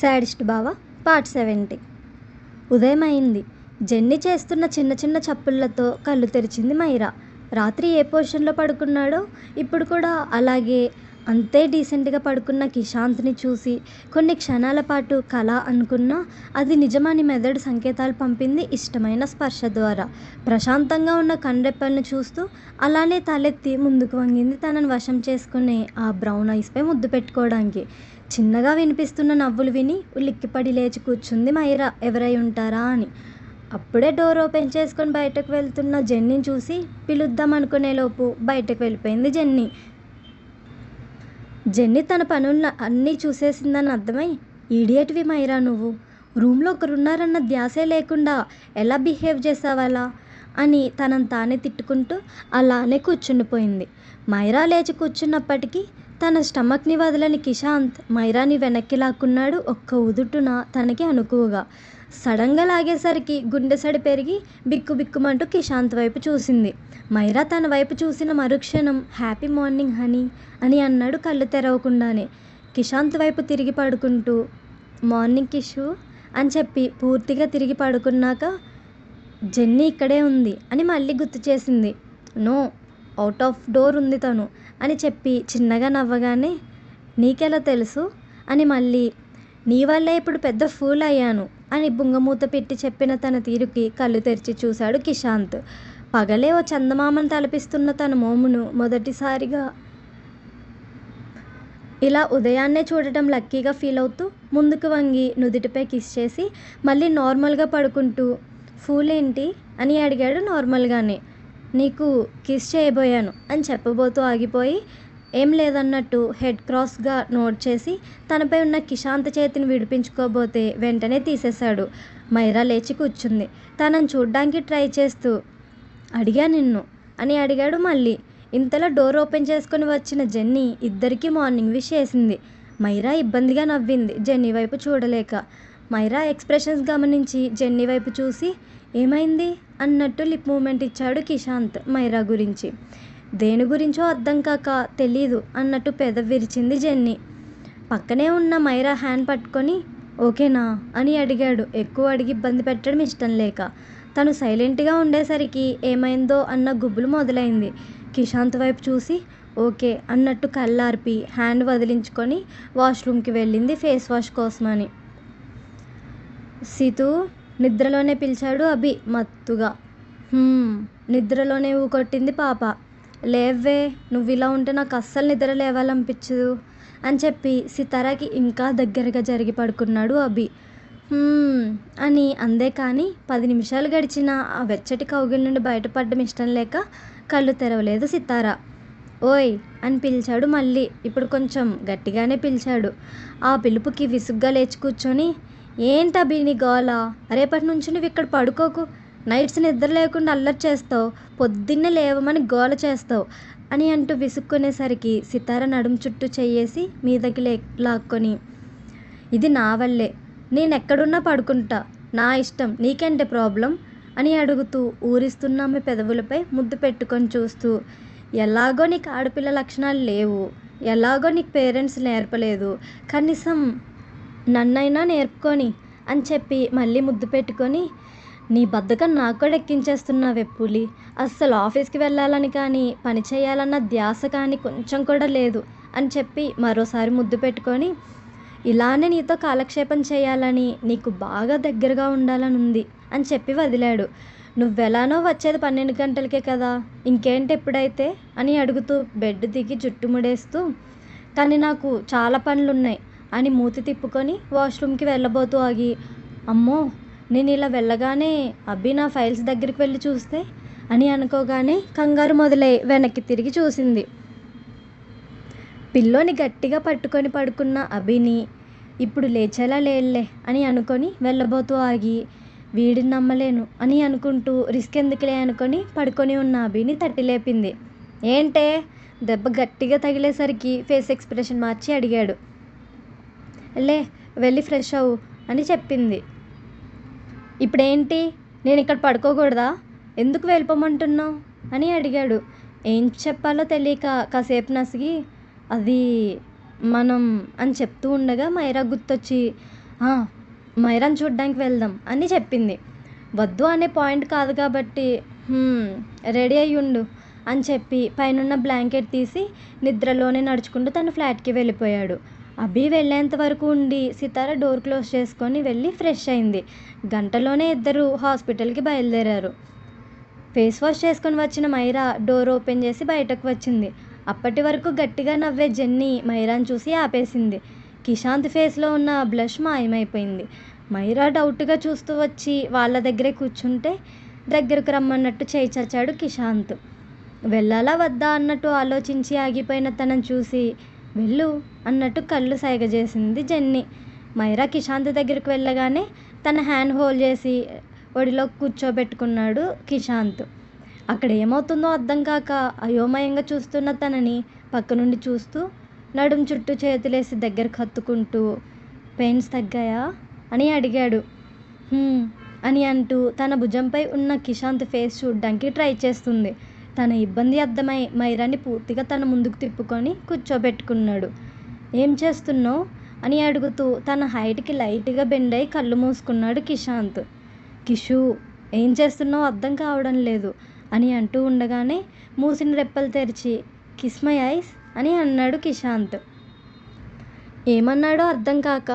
Sadist బావ part 70. ఉదయం అయింది. జెన్నీ చేస్తున్న చిన్న చిన్న చప్పుళ్లతో కళ్ళు తెరిచింది మైరా. రాత్రి ఏ పొజిషన్లో పడుకున్నాడో ఇప్పుడు కూడా అలాగే అంతే డీసెంట్గా పడుకున్న కిషాంత్ని చూసి కొన్ని క్షణాల పాటు కల అనుకున్నా అది నిజమని మెదడు సంకేతాలు పంపింది ఇష్టమైన స్పర్శ ద్వారా. ప్రశాంతంగా ఉన్న కనురెప్పలను చూస్తూ అలానే తలెత్తి ముందుకు వంగింది తనను వశం చేసుకునే ఆ బ్రౌన్ ఐస్పై ముద్దు పెట్టుకోవడానికి. చిన్నగా వినిపిస్తున్న నవ్వులు విని ఉలిక్కిపడి లేచి కూర్చుంది మైరా ఎవరై ఉంటారా అని. అప్పుడే డోర్ ఓపెన్ చేసుకొని బయటకు వెళ్తున్న జెన్నీని చూసి పిలుద్దాం అనుకునేలోపు బయటకు వెళ్ళిపోయింది జెన్నీ. జెన్నీ తన పనున్న అన్నీ చూసేసిందని అర్థమై, ఈడియట్వి మైరా నువ్వు, రూమ్లో ఒకరున్నారన్న ధ్యాసే లేకుండా ఎలా బిహేవ్ చేసావలా అని తనని తానే తిట్టుకుంటూ అలానే కూర్చుండిపోయింది. మైరా లేచి కూర్చున్నప్పటికీ తన స్టమక్ని వదలని కిషాంత్ మైరాని వెనక్కి లాక్కున్నాడు ఒక్క ఉదుటున తనకి అనుకువగా. సడన్గా లాగేసరికి గుండెసడి పెరిగి బిక్కుబిక్కుమంటూ కిషాంత్ వైపు చూసింది. మైరా తన వైపు చూసిన మరుక్షణం హ్యాపీ మార్నింగ్ హనీ అని అన్నాడు కళ్ళు తెరవకుండానే. కిషాంత్ వైపు తిరిగి పడుకుంటూ మార్నింగ్ కిషు అని చెప్పి పూర్తిగా తిరిగి పడుకున్నాక జెన్నీ ఇక్కడే ఉంది అని మళ్ళీ గుర్తు చేసింది. నో, అవుట్ ఆఫ్ డోర్ ఉంది తను అని చెప్పి చిన్నగా నవ్వగానే నీకెలా తెలుసు అని మళ్ళీ నీ వల్లే ఇప్పుడు పెద్ద ఫూల్ అయ్యాను అని బుంగమూత పెట్టి చెప్పిన తన తీరుకి కళ్ళు తెరిచి చూశాడు కిషాంత్. పగలే ఓ చందమామను తలపిస్తున్న తన మోమును మొదటిసారిగా ఇలా ఉదయాన్నే చూడటం లక్కీగా ఫీల్ అవుతూ ముందుకు వంగి నుదుటిపై కిస్ చేసి మళ్ళీ నార్మల్గా పడుకుంటూ ఫూల్ ఏంటి అని అడిగాడు నార్మల్గానే. నీకు కిస్ చేయబోయాను అని చెప్పబోతూ ఆగిపోయి ఏం లేదన్నట్టు హెడ్ క్రాస్గా నోట్ చేసి తనపై ఉన్న కిషాంత్ చేతిని విడిపించుకోబోతే వెంటనే తీసేశాడు. మైరా లేచి కూర్చుంది. తనని చూడ్డానికి ట్రై చేస్తూ అడిగా నిన్ను అని అడిగాడు మళ్ళీ. ఇంతలో డోర్ ఓపెన్ చేసుకొని వచ్చిన జెన్నీ ఇద్దరికీ మార్నింగ్ విష్ చేసింది. మైరా ఇబ్బందిగా నవ్వింది జెన్నీ వైపు చూడలేక. మైరా ఎక్స్ప్రెషన్స్ గమనించి జెన్నీ వైపు చూసి ఏమైంది అన్నట్టు లిప్ మూమెంట్ ఇచ్చాడు కిషాంత్ మైరా గురించి. దేని గురించో అర్థం కాక తెలీదు అన్నట్టు పెదవి విరిచింది జెన్నీ. పక్కనే ఉన్న మైరా హ్యాండ్ పట్టుకొని ఓకేనా అని అడిగాడు ఎక్కువ అడిగి ఇబ్బంది పెట్టడం ఇష్టం లేక. తను సైలెంట్గా ఉండేసరికి ఏమైందో అన్న గుబులు మొదలైంది. కిషాంత్ వైపు చూసి ఓకే అన్నట్టు కళ్ళార్పి హ్యాండ్ వదిలించుకొని వాష్రూమ్కి వెళ్ళింది ఫేస్ వాష్ కోసమని. సీతూ నిద్రలోనే పిలిచాడు అభి మత్తుగా. నిద్రలోనే ఊకొట్టింది పాప. లేవే, నువ్వు ఇలా ఉంటే నాకు అస్సలు నిద్ర లేవాలనిపించదు అని చెప్పి సితారాకి ఇంకా దగ్గరగా జరిగి పడుకున్నాడు అభి. అని అందే కానీ 10 నిమిషాలు గడిచిన ఆ వెచ్చటి కౌగిలి నుండి బయటపడడం ఇష్టం లేక కళ్ళు తెరవలేదు సితారా. ఓయ్ అని పిలిచాడు మళ్ళీ. ఇప్పుడు కొంచెం గట్టిగానే పిలిచాడు. ఆ పిలుపుకి విసుగ్గా లేచి కూర్చొని ఏంటభి నీ గోల, రేపటి నుంచి నువ్వు ఇక్కడ పడుకోకు, నైట్స్ నిద్ర లేకుండా అల్లరి చేస్తావు, పొద్దున్నే లేవమని గోల చేస్తావు అని అంటూ విసుక్కునేసరికి సితార నడుం చుట్టూ చెయ్యేసి మీదకి లాక్కొని ఇది నా వల్లే, నేనెక్కడున్నా పడుకుంటా, నా ఇష్టం, నీకేంటే ప్రాబ్లం అని అడుగుతూ ఊరిస్తున్న ఆమె పెదవులపై ముద్దు పెట్టుకొని చూస్తూ ఎలాగో నీకు ఆడపిల్ల లక్షణాలు లేవు, ఎలాగో నీకు పేరెంట్స్ నేర్పలేదు, కనీసం నన్నైనా నేర్పుకొని అని చెప్పి మళ్ళీ ముద్దు పెట్టుకొని నీ బద్ధకం నాకు కూడా ఎక్కించేస్తున్నావే పులి, అస్సలు ఆఫీస్కి వెళ్ళాలని కానీ పని చేయాలన్న ధ్యాస కానీ కొంచెం కూడా లేదు అని చెప్పి మరోసారి ముద్దు పెట్టుకొని ఇలానే నీతో కాలక్షేపం చేయాలని, నీకు బాగా దగ్గరగా ఉండాలని ఉంది అని చెప్పి వదిలాడు. నువ్వెలానో వచ్చేది 12 గంటలకే కదా, ఇంకేంటి ఎప్పుడైతే అని అడుగుతూ బెడ్ దిగి జుట్టు ముడేస్తూ కానీ నాకు చాలా పనులున్నాయి అని మూతి తిప్పుకొని వాష్రూమ్కి వెళ్ళబోతూ ఆగి అమ్మో నేను ఇలా వెళ్ళగానే అబ్బి నా ఫైల్స్ దగ్గరికి వెళ్ళి చూస్తే అని అనుకోగానే కంగారు మొదలై వెనక్కి తిరిగి చూసింది. పిల్లోని గట్టిగా పట్టుకొని పడుకున్న అభిని ఇప్పుడు లేచేలా లేలే అని అనుకొని వెళ్ళబోతూ ఆగి వీడిని నమ్మలేను అని అనుకుంటూ రిస్క్ ఎందుకులే అనుకొని పడుకొని ఉన్న అభిని తట్టి లేపింది. ఏంటే దెబ్బ గట్టిగా తగిలేసరికి ఫేస్ ఎక్స్ప్రెషన్ మార్చి అడిగాడు. లే వెళ్ళి ఫ్రెష్ అవ్వు అని చెప్పింది. ఇప్పుడేంటి, నేను ఇక్కడ పడుకోకూడదా, ఎందుకు వెళ్ళిపోమంటున్నావు అని అడిగాడు. ఏం చెప్పాలో తెలియక కాసేపు నసిగి అది మనం అని చెప్తూ ఉండగా మైరా గుర్తొచ్చి "ఆ, మైరాన్ చూడ్డానికి వెళ్దాం" అని చెప్పింది. వద్దు అనే పాయింట్ కాదు కాబట్టి "హ్మ్, రెడీ అయ్యుండు" అని చెప్పి పైనున్న బ్లాంకెట్ తీసి నిద్రలోనే నడుచుకుంటూ తన ఫ్లాట్‌కి వెళ్ళిపోయాడు. అభి వెళ్ళేంత వరకు ఉండి సితార డోర్ క్లోజ్ చేసుకొని వెళ్ళి ఫ్రెష్ అయింది. గంటలోనే ఇద్దరూ హాస్పిటల్‌కి బయలుదేరారు. ఫేస్ వాష్ చేసుకొని వచ్చిన మైరా డోర్ ఓపెన్ చేసి బయటకు వచ్చింది. అప్పటి వరకు గట్టిగా నవ్వే జెన్నీ మైరాని చూసి ఆపేసింది. కిషాంత్ ఫేస్లో ఉన్న బ్లష్ మాయమైపోయింది. మైరా డౌట్గా చూస్తూ వచ్చి వాళ్ళ దగ్గరే కూర్చుంటే దగ్గరకు రమ్మన్నట్టు చేయి చచ్చాడు కిషాంత్. వెళ్ళాలా వద్దా అన్నట్టు ఆలోచించి ఆగిపోయిన తనని చూసి వెళ్ళు అన్నట్టు కళ్ళు సైగ చేసింది జెన్నీ. మైరా కిషాంత్ దగ్గరికి వెళ్ళగానే తన హ్యాండ్ హోల్డ్ చేసి ఒడిలో కూర్చోబెట్టుకున్నాడు కిషాంత్. అక్కడ ఏమవుతుందో అర్థం కాక అయోమయంగా చూస్తున్న తనని పక్క నుండి చూస్తూ నడుం చుట్టూ చేతులేసి దగ్గరకు హత్తుకుంటూ పెయిన్స్ తగ్గాయా అని అడిగాడు. అని అంటూ తన భుజంపై ఉన్న కిషాంత్ ఫేస్ చూడ్డానికి ట్రై చేస్తుంది. తన ఇబ్బంది అర్థమై మైరాని పూర్తిగా తన ముందుకు తిప్పుకొని కూర్చోబెట్టుకున్నాడు. ఏం చేస్తున్నావు అని అడుగుతూ తన హైట్కి లైట్గా బెండ్ అయి కళ్ళు మూసుకున్నాడు కిషాంత్. కిషు, ఏం చేస్తున్నావో అర్థం కావడం లేదు అని అంటూ ఉండగానే మూసిన రెప్పలు తెరిచి కిస్ మై ఐస్ అని అన్నాడు కిషాంత్. ఏమన్నాడో అర్థం కాక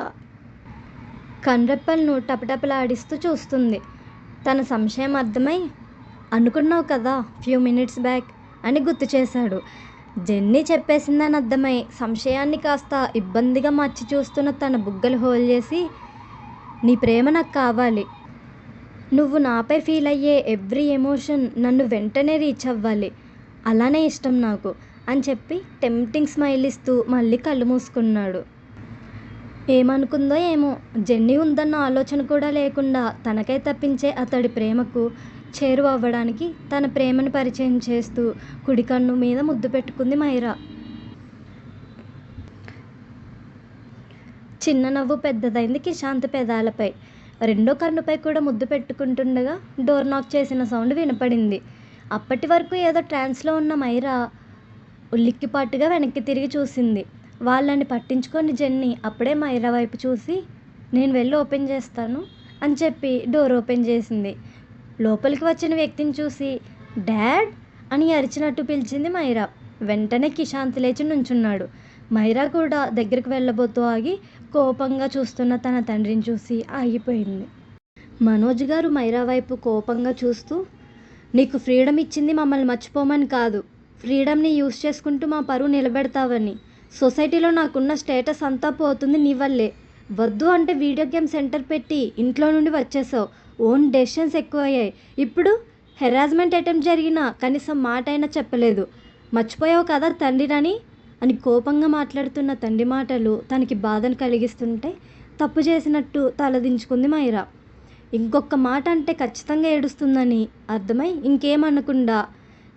కన్రెప్పలను టపటపలాడిస్తూ చూస్తుంది. తన సంశయం అర్థమై అనుకున్నావు కదా ఫ్యూ మినిట్స్ బ్యాక్ అని గుర్తు చేశాడు. జెన్నీ చెప్పేసిందని అర్థమై సంశయాన్ని కాస్త ఇబ్బందిగా మార్చి చూస్తున్న తన బుగ్గలు హోల్ చేసి నీ ప్రేమ నాకు కావాలి, నువ్వు నాపై ఫీల్ అయ్యే ఎవ్రీ ఎమోషన్ నన్ను వెంటనే రీచ్ అవ్వాలి, అలానే ఇష్టం నాకు అని చెప్పి టెంప్టింగ్ స్మైల్ ఇస్తూ మళ్ళీ కళ్ళు మూసుకున్నాడు. ఏమనుకుందో ఏమో జెన్నీ ఉందన్న ఆలోచన కూడా లేకుండా తనకై తప్పించే అతడి ప్రేమకు చేరువ అవ్వడానికి తన ప్రేమను పరిచయం చేస్తూ కుడి కన్ను మీద ముద్దు పెట్టుకుంది మైరా. చిన్న నవ్వు పెద్దదైంది కిషాంత్ పెదాలపై. రెండో కన్నుపై కూడా ముద్దు పెట్టుకుంటుండగా డోర్ నాక్ చేసిన సౌండ్ వినపడింది. అప్పటి వరకు ఏదో ట్రాన్స్లో ఉన్న మైరా ఉలిక్కిపాటుగా వెనక్కి తిరిగి చూసింది. వాళ్ళని పట్టించుకొని జెన్నీ అప్పుడే మైరా వైపు చూసి నేను వెళ్ళి ఓపెన్ చేస్తాను అని చెప్పి డోర్ ఓపెన్ చేసింది. లోపలికి వచ్చిన వ్యక్తిని చూసి డాడ్ అని అరిచినట్టు పిలిచింది మైరా. వెంటనే కిషాంత్ లేచి నుంచున్నాడు. మైరా కూడా దగ్గరికి వెళ్ళబోతూ ఆగి కోపంగా చూస్తున్న తన తండ్రిని చూసి ఆగిపోయింది. మనోజ్ గారు మైరా వైపు కోపంగా చూస్తూ నీకు ఫ్రీడమ్ ఇచ్చింది మమ్మల్ని మర్చిపోమని కాదు, ఫ్రీడమ్ని యూజ్ చేసుకుంటూ మా పరువు నిలబెడతావని. సొసైటీలో నాకున్న స్టేటస్ అంతా పోతుంది నీ వల్లే. వద్దు అంటే వీడియో గేమ్ సెంటర్ పెట్టి ఇంట్లో నుండి వచ్చేసావు. ఓన్ డెసిషన్స్ ఎక్కువయ్యాయి. ఇప్పుడు హెరాస్మెంట్ అటెంప్ట్ జరిగినా కనీసం మాట అయినా చెప్పలేదు. మర్చిపోయావు కదా తండ్రినని అని కోపంగా మాట్లాడుతున్న తండ్రి మాటలు తనకి బాధను కలిగిస్తుంటే తప్పు చేసినట్టు తలదించుకుంది మైరా. ఇంకొక మాట అంటే ఖచ్చితంగా ఏడుస్తుందని అర్థమై ఇంకేమనకుండా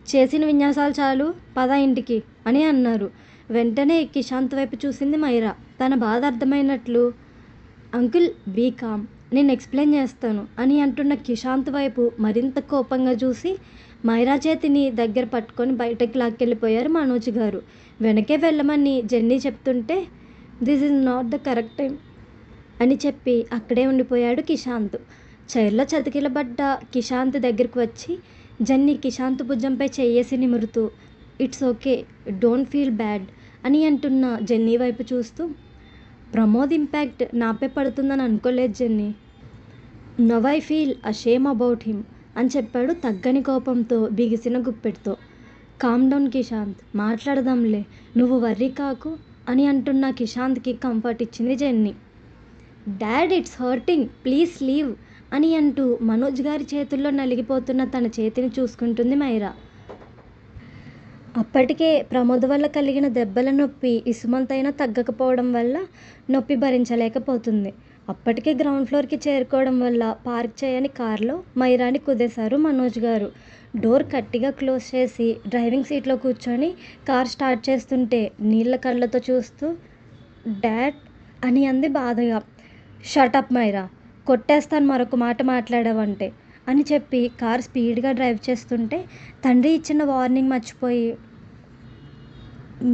చేసిన విన్యాసాలు చాలు పద ఇంటికి అని అన్నారు. వెంటనే కిషాంత్ వైపు చూసింది మైరా. తన బాధ అర్థమైనట్లు అంకుల్ బీ కామ్, నేను ఎక్స్ప్లెయిన్ చేస్తాను అని అంటున్న కిషాంత్ వైపు మరింత కోపంగా చూసి మైరా చేతిని దగ్గర పట్టుకొని బయటకు లాక్కెళ్ళిపోయారు మనోజ్ గారు. వెనకే వెళ్ళమని జెన్నీ చెప్తుంటే this is not the correct time అని చెప్పి అక్కడే ఉండిపోయాడు కిషాంత్. చైర్లో చతికిలబడ్డ కిషాంత్ దగ్గరికి వచ్చి జెన్నీ కిషాంత్ భుజంపై చెయ్యేసి నిమురుతూ it's okay, don't feel bad అని అంటున్న జెన్నీ వైపు చూస్తూ ప్రమోద్ ఇంపాక్ట్ నాపై పడుతుందని అనుకోలేదు jenny. Now I feel ashamed about him అని చెప్పాడు తగ్గని కోపంతో బిగిసిన గుప్పెడుతో. కామ్ డౌన్ కిషాంత్, మాట్లాడదాంలే, నువ్వు వర్రీ కాకు అని అంటున్న కిషాంత్కి కంఫర్ట్ ఇచ్చింది jenny. Dad it's hurting, please leave అని అంటూ మనోజ్ గారి చేతుల్లో నలిగిపోతున్న తన చేతిని చూసుకుంటుంది మైరా. అప్పటికే ప్రమోద్ వల్ల కలిగిన దెబ్బల నొప్పి ఇసుమంతైనా తగ్గకపోవడం వల్ల నొప్పి భరించలేకపోతుంది. అప్పటికే గ్రౌండ్ ఫ్లోర్కి చేరుకోవడం వల్ల పార్క్ చేయని కారులో మైరాని కుదేశారు మనోజ్ గారు. డోర్ గట్టిగా క్లోజ్ చేసి డ్రైవింగ్ సీట్లో కూర్చొని కార్ స్టార్ట్ చేస్తుంటే నీళ్ళ కళ్ళతో చూస్తూ డాడ్ అని అంది బాధగా. షటప్ మైరా, కొట్టేస్తాను మరొక మాట మాట్లాడావంటే అని చెప్పి కార్ స్పీడ్గా డ్రైవ్ చేస్తుంటే తండ్రి ఇచ్చిన వార్నింగ్ మర్చిపోయి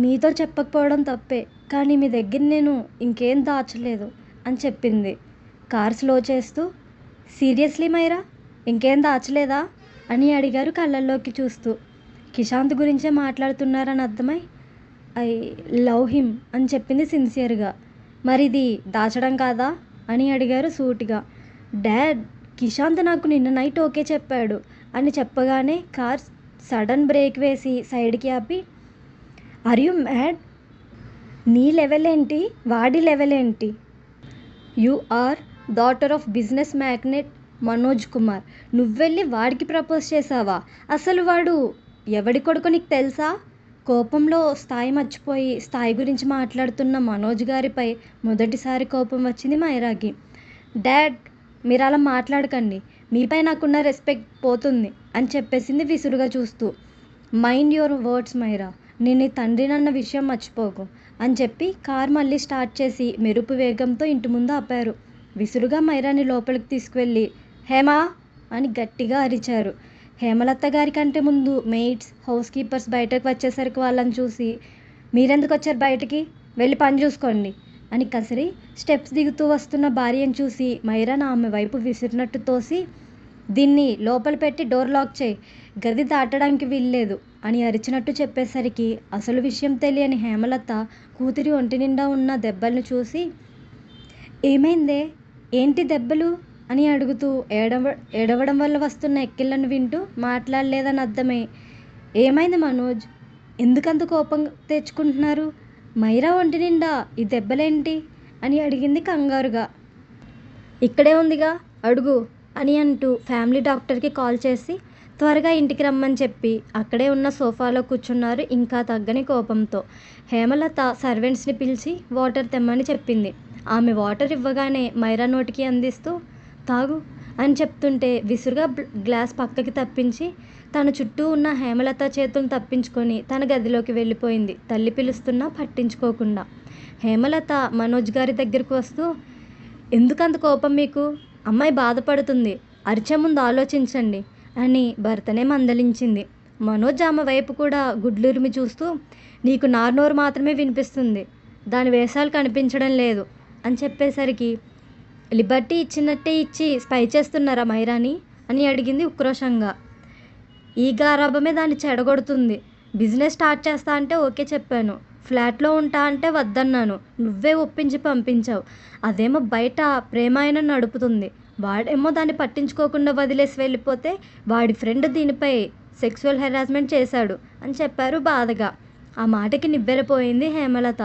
మీతో చెప్పకపోవడం తప్పే, కానీ మీ దగ్గర నేను ఇంకేం దాచలేదు అని చెప్పింది కార్ స్లో చేస్తూ. సీరియస్లీ మైరా, ఇంకేం దాచలేదా అని అడిగారు కళ్ళల్లోకి చూస్తూ. కిషాంత్ గురించే మాట్లాడుతున్నారని అర్థమై ఐ లవ్ హిమ్ అని చెప్పింది సిన్సియర్గా. మరిది దాచడం కాదా అని అడిగారు సూటిగా. డాడ్, కిషాంత్ నాకు నిన్న నైట్ ఓకే చెప్పాడు అని చెప్పగానే కార్ సడన్ బ్రేక్ వేసి సైడ్కి ఆపి, ఆర్ యు మ్యాడ్? నీ లెవెల్ ఏంటి, వాడి లెవెల్ ఏంటి? You are daughter of business magnate Manoj Kumar. నువ్వెళ్ళి వాడికి ప్రపోజ్ చేసావా? అసలు వాడు ఎవడి కొడుకు నీకు తెలుసా? కోపంలో స్థాయి మర్చిపోయి స్థాయి గురించి మాట్లాడుతున్న మనోజ్ గారిపై మొదటిసారి కోపం వచ్చింది మైరాకి. డాడ్, మీరు అలా మాట్లాడకండి, మీపై నాకున్న రెస్పెక్ట్ పోతుంది అని చెప్పేసింది విసురుగా చూస్తూ. మైండ్ యువర్ వర్డ్స్ మైరా, నేను నీ తండ్రినన్న విషయం మర్చిపోకు అని చెప్పి కార్ మళ్ళీ స్టార్ట్ చేసి మెరుపు వేగంతో ఇంటి ముందు ఆపారు. విసురుగా మైరాని లోపలికి తీసుకువెళ్ళి హేమా అని గట్టిగా అరిచారు. హేమలత గారి కంటే ముందు మెయిడ్స్, హౌస్ కీపర్స్ బయటకు వచ్చేసరికి వాళ్ళని చూసి, మీరెందుకు వచ్చారు బయటికి, వెళ్ళి పని చూసుకోండి అని కసిరి స్టెప్స్ దిగుతూ వస్తున్న భార్యను చూసి మైరాన్ ఆమె వైపు విసిరినట్టు తోసి, దీన్ని లోపల పెట్టి డోర్ లాక్ చేయి, గది దాటడానికి వీల్లేదు అని అరిచినట్టు చెప్పేసరికి అసలు విషయం తెలియని హేమలత కూతురి ఒంటి నిండా ఉన్న దెబ్బలను చూసి, ఏమైందే, ఏంటి దెబ్బలు అని అడుగుతూ ఏడవడం వల్ల వస్తున్న ఎక్కిళ్ళను వింటూ మాట్లాడలేదని అర్థమై, ఏమైంది మనోజ్, ఎందుకంత కోపం తెచ్చుకుంటున్నారు? మైరా ఒంటి నిండా ఈ దెబ్బలేంటి అని అడిగింది కంగారుగా. ఇక్కడే ఉందిగా అడుగు అని అంటూ ఫ్యామిలీ డాక్టర్కి కాల్ చేసి త్వరగా ఇంటికి రమ్మని చెప్పి అక్కడే ఉన్న సోఫాలో కూర్చున్నారు ఇంకా తగ్గని కోపంతో. హేమలత సర్వెంట్స్ని పిలిచి వాటర్ తెమ్మని చెప్పింది. ఆమె వాటర్ ఇవ్వగానే మైరా నోటికి అందిస్తూ తాగు అని చెప్తుంటే విసురుగా గ్లాస్ పక్కకి తప్పించి తన చుట్టూ ఉన్న హేమలత చేతులను తప్పించుకొని తన గదిలోకి వెళ్ళిపోయింది, తల్లి పిలుస్తున్నా పట్టించుకోకుండా. హేమలత మనోజ్ గారి దగ్గరకు వస్తూ, ఎందుకంత కోపం మీకు, అమ్మాయి బాధపడుతుంది, అరిచే ముందు ఆలోచించండి అని భర్తనే మందలించింది. మనోజ్ ఆమె వైపు కూడా గుడ్లురిమి చూస్తూ, నీకు నార్నోరు మాత్రమే వినిపిస్తుంది, దాని వేషాలు కనిపించడం లేదు అని చెప్పేసరికి, లిబర్టీ ఇచ్చినట్టే ఇచ్చి స్పై చేస్తున్నారా మైరాని అని అడిగింది ఉక్రోషంగా. ఈ గారాబమే దాన్ని చెడగొడుతుంది. బిజినెస్ స్టార్ట్ చేస్తా అంటే ఓకే చెప్పాను, ఫ్లాట్లో ఉంటా అంటే వద్దన్నాను, నువ్వే ఒప్పించి పంపించావు. అదేమో బయట ప్రేమాయణం నడుపుతుంది, వాడేమో దాన్ని పట్టించుకోకుండా వదిలేసి వెళ్ళిపోతే వాడి ఫ్రెండ్ దీనిపై సెక్సువల్ హెరాస్మెంట్ చేశాడు అని చెప్పారు బాధగా. ఆ మాటకి నివ్వెరపోయింది హేమలత.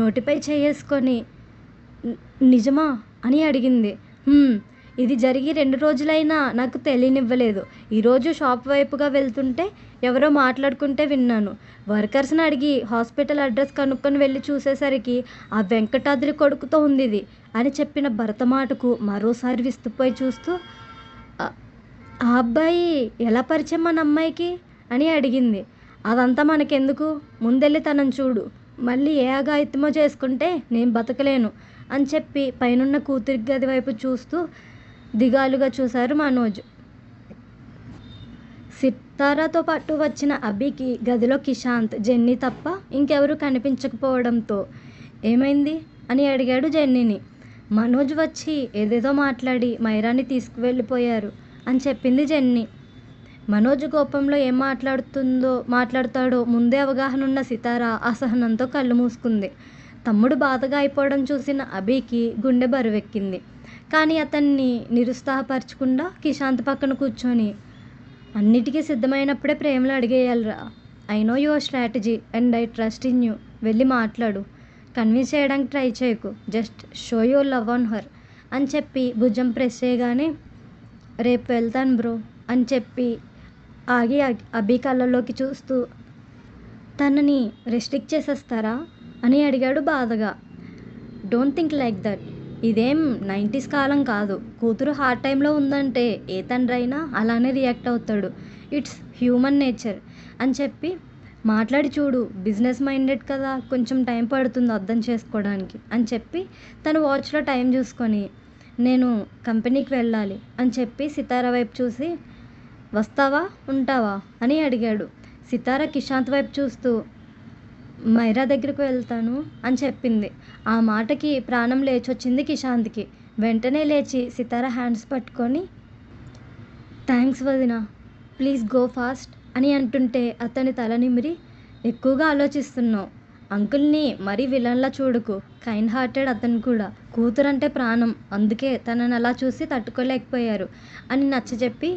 నోటిపై చేసుకొని నిజమా అని అడిగింది. ఇది జరిగి 2 రోజులైనా నాకు తెలియనివ్వలేదు. ఈరోజు షాప్ వైపుగా వెళ్తుంటే ఎవరో మాట్లాడుకుంటే విన్నాను. వర్కర్స్ని అడిగి హాస్పిటల్ అడ్రస్ కనుక్కొని వెళ్ళి చూసేసరికి ఆ వెంకటాద్రి కొడుకుతో ఉంది ఇది అని చెప్పిన భర్త మాటకు మరోసారి విస్తుపోయి చూస్తూ, ఆ అబ్బాయి ఎలా పరిచయం మన అమ్మాయికి అని అడిగింది. అదంతా మనకెందుకు, ముందెళ్ళి తనని చూడు, మళ్ళీ ఏ అఘాయిత్యమో చేసుకుంటే నేను బతకలేను అని చెప్పి పైనున్న కూతురి గది వైపు చూస్తూ దిగాలుగా చూశారు మనోజ్. సితారాతో పాటు వచ్చిన అభికి గదిలో కిషాంత్, జెన్నీ తప్ప ఇంకెవరూ కనిపించకపోవడంతో ఏమైంది అని అడిగాడు జెన్నీని. మనోజ్ వచ్చి ఏదేదో మాట్లాడి మైరాని తీసుకువెళ్ళిపోయారు అని చెప్పింది జెన్నీ. మనోజ్ కోపంలో ఏం మాట్లాడతాడో ముందే అవగాహన ఉన్న సితారా అసహనంతో కళ్ళు మూసుకుంది. తమ్ముడు బాధగా అయిపోవడం చూసిన అభికి గుండె బరువెక్కింది. కానీ అతన్ని నిరుత్సాహపరచకుండా కిషాంత్ పక్కన కూర్చొని, అన్నిటికీ సిద్ధమైనప్పుడే ప్రేమలో అడిగేయాలిరా, I know your strategy and I trust in you, వెళ్ళి మాట్లాడు, కన్విన్స్ చేయడానికి ట్రై చేయకు, just show your love on her అని చెప్పి భుజం ప్రెస్ చేయగానే, రేపు వెళ్తాను బ్రో అని చెప్పి ఆగి అభి కళ్ళలోకి చూస్తూ, తనని రెస్ట్రిక్ట్ చేసేస్తారా అని అడిగాడు బాధగా. డోంట్ థింక్ లైక్ దట్, ఇదేం 90s కాలం కాదు. కూతురు హార్డ్ టైంలో ఉందంటే ఏ తండ్రి అయినా అలానే రియాక్ట్ అవుతాడు, ఇట్స్ హ్యూమన్ నేచర్ అని చెప్పి, మాట్లాడి చూడు, బిజినెస్ మైండెడ్ కదా, కొంచెం టైం పడుతుంది అర్థం చేసుకోవడానికి అని చెప్పి తను వాచ్లో టైం చూసుకొని, నేను కంపెనీకి వెళ్ళాలి అని చెప్పి సితారా వైపు చూసి, వస్తావా ఉంటావా అని అడిగాడు. సితారా కిషాంత్ వైపు చూస్తూ, మైరా దగ్గరికి వెళ్తాను అని చెప్పింది. ఆ మాటకి ప్రాణం లేచొచ్చింది కిషాంత్‌కి. వెంటనే లేచి సితార హ్యాండ్స్ పట్టుకొని థ్యాంక్స్ వదినా. ప్లీజ్ గో ఫాస్ట్ అని అంటుంటే అతని తల నిమిరి ఎక్కువగా ఆలోచిస్తున్నావు. అంకుల్‌ని మరీ విలన్‌లా చూడకు. కైండ్ హార్టెడ్ అతను కూడా. కూతురంటే ప్రాణం. అందుకే తనని అలా చూసి తట్టుకోలేకపోయారు అని నచ్చజెప్పి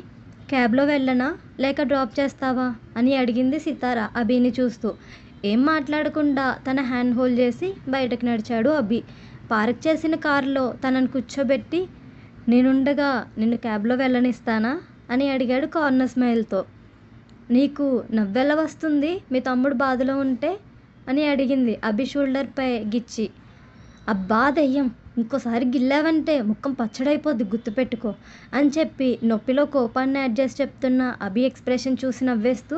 క్యాబ్‌లో వెళ్ళనా? లేక డ్రాప్ చేస్తావా? అని అడిగింది సితార అభిని చూస్తూ. ఏం మాట్లాడకుండా తన హ్యాండ్ హోల్డ్ చేసి బయటకు నడిచాడు అభి. పార్క్ చేసిన కారులో తనని కూర్చోబెట్టి నేనుండగా నిన్ను క్యాబ్‌లో వెళ్ళనిస్తానా? అని అడిగాడు కార్నర్ స్మైల్‌తో. నీకు నవ్వెలా వస్తుంది మీ తమ్ముడు బాధలో ఉంటే? అని అడిగింది అభి షోల్డర్‌పై గిచ్చి. అబ్బా దెయ్యం! ఇంకోసారి గిల్లావంటే ముఖం పచ్చడైపోద్ది గుర్తుపెట్టుకో అని చెప్పి నొప్పిలో కోపాన్ని అడ్జస్ట్ చెప్తున్న అభి ఎక్స్ప్రెషన్ చూసి నవ్వేస్తూ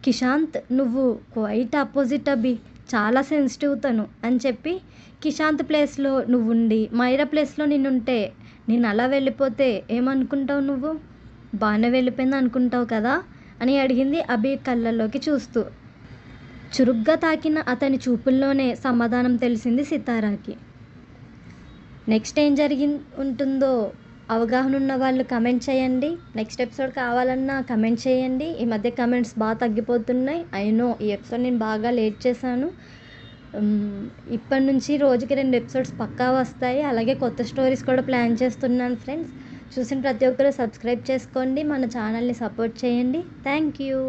కిషాంత్ నువ్వు క్వైట్ అపోజిట్ అభి. చాలా సెన్సిటివ్ తను అని చెప్పి కిషాంత్ ప్లేస్‌లో నువ్వుండి మైరా ప్లేస్‌లో నేనుంటే నేను అలా వెళ్ళిపోతే ఏమనుకుంటావు నువ్వు? బానే వెళ్ళిపోయింది అనుకుంటావు కదా? అని అడిగింది అభి కళ్ళల్లోకి చూస్తూ. చురుగ్గా తాకిన అతని చూపుల్లోనే సమాధానం తెలిసింది సితారాకి. నెక్స్ట్ ఏం ఉంటుందో అవగాహన ఉన్న వాళ్ళు కమెంట్ చేయండి. నెక్స్ట్ ఎపిసోడ్ కావాలన్నా కమెంట్ చేయండి. ఈ మధ్య కమెంట్స్ బాగా తగ్గిపోతున్నాయి. ఐ నో ఈ ఎపిసోడ్ నేను బాగా లేట్ చేశాను. ఇప్పటి నుంచి రోజుకి 2 ఎపిసోడ్స్ పక్కా వస్తాయి. అలాగే కొత్త స్టోరీస్ కూడా ప్లాన్ చేస్తున్నాను ఫ్రెండ్స్. చూసిన ప్రతి ఒక్కరు సబ్స్క్రైబ్ చేసుకోండి. మన ఛానల్ని సపోర్ట్ చేయండి. Thank you.